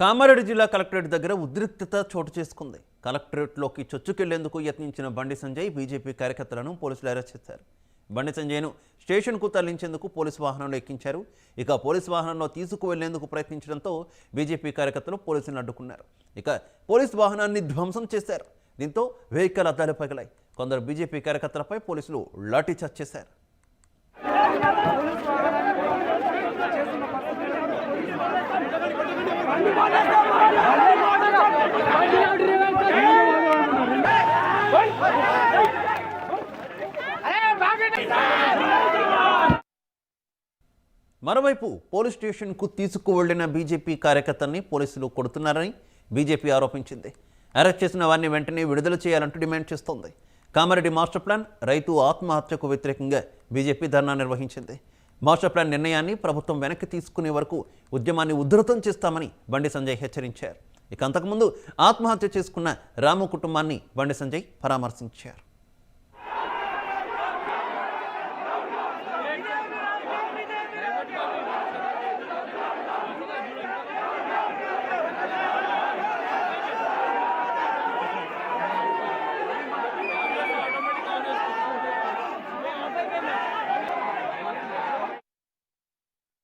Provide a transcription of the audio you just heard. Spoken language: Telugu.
కామారెడ్డి జిల్లా కలెక్టరేట్ దగ్గర ఉద్రిక్తత చోటు చేసుకుంది. కలెక్టరేట్లోకి చొచ్చుకెళ్లేందుకు యత్నించిన బండి సంజయ్ బీజేపీ కార్యకర్తలను పోలీసులు అరెస్ట్ చేశారు. బండి సంజయ్ను స్టేషన్కు తరలించేందుకు పోలీసు వాహనంలో ఎక్కించారు. ఇక పోలీసు వాహనంలో తీసుకువెళ్లేందుకు ప్రయత్నించడంతో బీజేపీ కార్యకర్తలు పోలీసులను అడ్డుకున్నారు. ఇక పోలీసు వాహనాన్ని ధ్వంసం చేశారు. దీంతో వెహికల్ అద్దాలు పగిలాయి. కొందరు బీజేపీ కార్యకర్తలపై పోలీసులు లాఠీచార్జ్ చేశారు. మరోవైపు పోలీస్ స్టేషన్కు తీసుకువెళ్లిన బీజేపీ కార్యకర్తల్ని పోలీసులు కొడుతున్నారని బీజేపీ ఆరోపించింది. అరెస్ట్ చేసిన వారిని వెంటనే విడుదల చేయాలంటూ డిమాండ్ చేస్తోంది. కామారెడ్డి మాస్టర్ ప్లాన్ రైతు ఆత్మహత్యకు వ్యతిరేకంగా బీజేపీ ధర్నా నిర్వహించింది. మాస్టర్ ప్లాన్ నిర్ణయాన్ని ప్రభుత్వం వెనక్కి తీసుకునే వరకు ఉద్యమాన్ని ఉధృతం చేస్తామని బండి సంజయ్ హెచ్చరించారు. ఇక అంతకుముందు ఆత్మహత్య చేసుకున్న రాము కుటుంబాన్ని బండి సంజయ్ పరామర్శించారు.